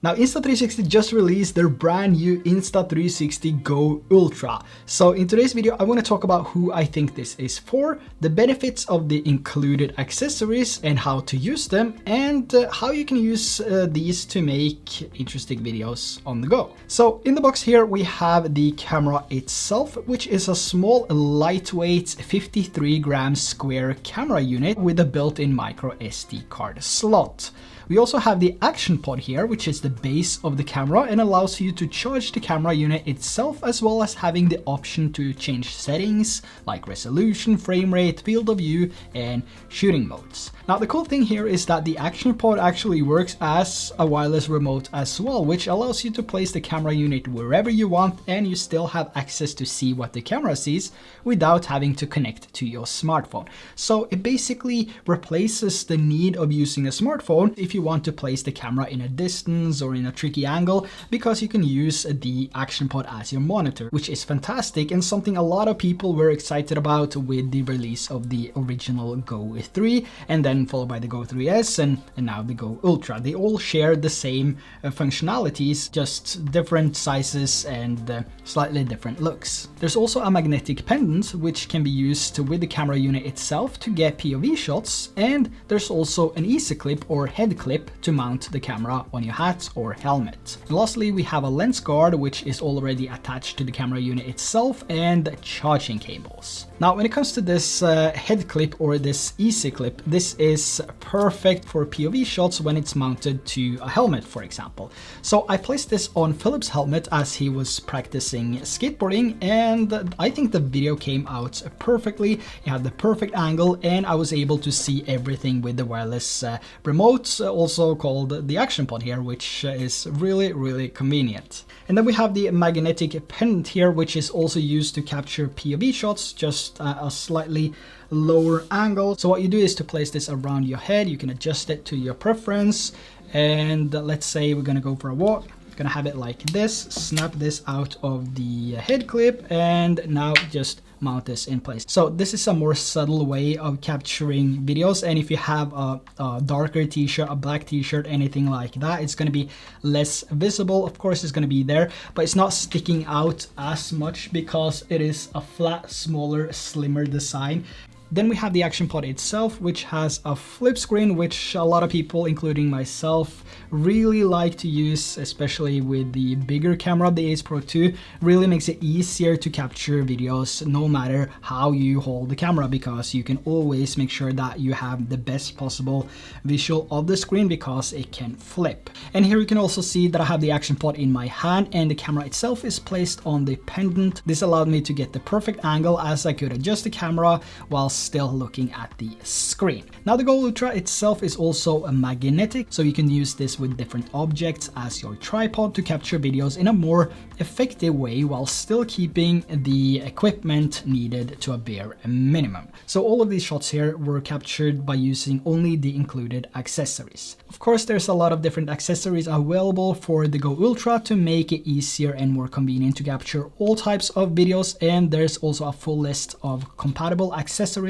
Now, Insta360 just released their brand new Insta360 Go Ultra. So in today's video, I want to talk about who I think this is for, the benefits of the included accessories and how to use them, and how you can use these to make interesting videos on the go. So in the box here, we have the camera itself, which is a small, lightweight 53 gram square camera unit with a built-in micro SD card slot. We also have the action pod here, which is the base of the camera and allows you to charge the camera unit itself, as well as having the option to change settings like resolution, frame rate, field of view, and shooting modes. Now, the cool thing here is that the action pod actually works as a wireless remote as well, which allows you to place the camera unit wherever you want, and you still have access to see what the camera sees without having to connect to your smartphone. So it basically replaces the need of using a smartphone if you want to place the camera in a distance or in a tricky angle, because you can use the action pod as your monitor, which is fantastic and something a lot of people were excited about with the release of the original Go 3 and then followed by the Go 3S and now the Go Ultra. They all share the same functionalities, just different sizes and slightly different looks. There's also a magnetic pendant which can be used with the camera unit itself to get POV shots, and there's also an easy clip or head clip to mount the camera on your hat or helmet. And lastly, we have a lens guard which is already attached to the camera unit itself, and charging cables. Now, when it comes to this head clip or this easy clip, this is perfect for POV shots when it's mounted to a helmet, for example. So I placed this on Philip's helmet as he was practicing skateboarding, and I think the video came out perfectly. It had the perfect angle and I was able to see everything with the wireless remote, also called the action pod here, which is really convenient. And then we have the magnetic pendant here, which is also used to capture POV shots, just a slightly lower angle. So what you do is to place this around your head. You can adjust it to your preference, and let's say we're gonna go for a walk. Gonna have it like this, snap this out of the head clip, and now just mount this in place. So this is a more subtle way of capturing videos, and if you have a darker t-shirt, a black t-shirt, anything like that, it's going to be less visible. Of course it's going to be there, but it's not sticking out as much because it is a flat, smaller, slimmer design. Then we have the action pod itself, which has a flip screen, which a lot of people, including myself, really like to use, especially with the bigger camera, the Ace Pro 2. Really makes it easier to capture videos no matter how you hold the camera, because you can always make sure that you have the best possible visual of the screen because it can flip. And here you can also see that I have the action pod in my hand and the camera itself is placed on the pendant. This allowed me to get the perfect angle as I could adjust the camera while still looking at the screen. Now, the Go Ultra itself is also a magnetic, so you can use this with different objects as your tripod to capture videos in a more effective way while still keeping the equipment needed to a bare minimum. So all of these shots here were captured by using only the included accessories. Of course, there's a lot of different accessories available for the Go Ultra to make it easier and more convenient to capture all types of videos, and there's also a full list of compatible accessories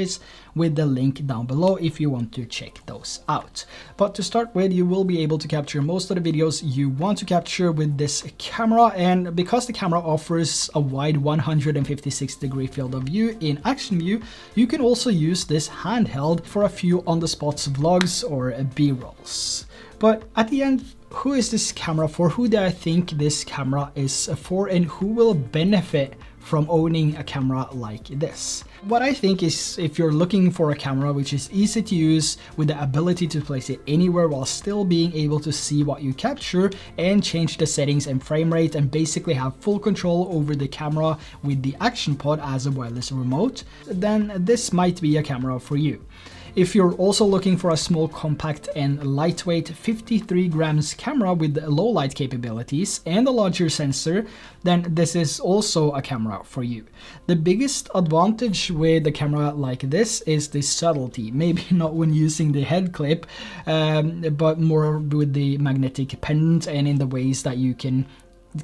with the link down below if you want to check those out. But to start with, you will be able to capture most of the videos you want to capture with this camera, and because the camera offers a wide 156-degree field of view in action view, you can also use this handheld for a few on-the-spot vlogs or B-rolls. But at the end, who is this camera for? Who do I think this camera is for, and who will benefit from owning a camera like this? What I think is, if you're looking for a camera which is easy to use with the ability to place it anywhere while still being able to see what you capture and change the settings and frame rate and basically have full control over the camera with the action pod as a wireless remote, then this might be a camera for you. If you're also looking for a small, compact and lightweight 53 grams camera with low light capabilities and a larger sensor, then this is also a camera for you. The biggest advantage with a camera like this is the subtlety. Maybe not when using the head clip, but more with the magnetic pendant and in the ways that you can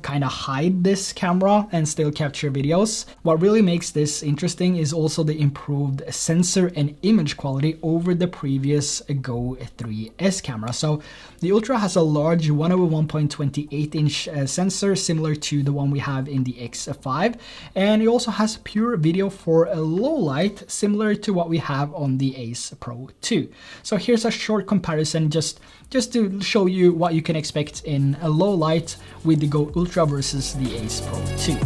kind of hide this camera and still capture videos. What really makes this interesting is also the improved sensor and image quality over the previous Go 3S camera. So the Ultra has a large 1/1.28-inch sensor similar to the one we have in the X5, and it also has pure video for a low light similar to what we have on the Ace Pro 2. So here's a short comparison just to show you what you can expect in a low light with the Go Ultra versus the Ace Pro 2.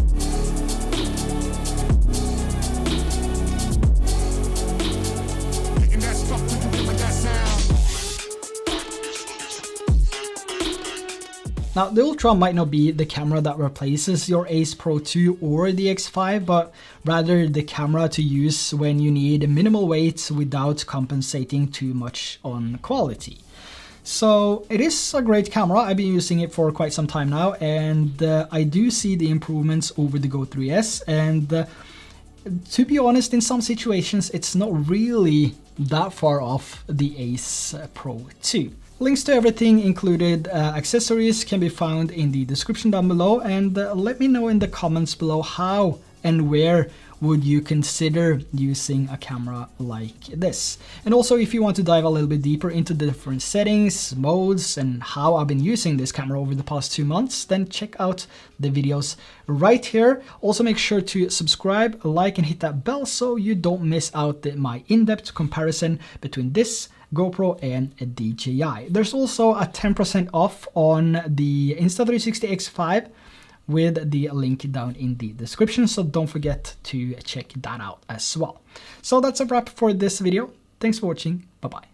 Now, the Ultra might not be the camera that replaces your Ace Pro 2 or the X5, but rather the camera to use when you need minimal weight without compensating too much on quality. So it is a great camera. I've been using it for quite some time now, and I do see the improvements over the Go 3S. And to be honest, in some situations, it's not really that far off the Ace Pro 2. Links to everything, included accessories, can be found in the description down below, and let me know in the comments below how and where would you consider using a camera like this. And also, if you want to dive a little bit deeper into the different settings, modes, and how I've been using this camera over the past 2 months, then check out the videos right here. Also, make sure to subscribe, like, and hit that bell so you don't miss out my in-depth comparison between this GoPro and a DJI. There's also a 10% off on the Insta360 X5 with the link down in the description, so don't forget to check that out as well. So that's a wrap for this video. Thanks for watching. Bye bye.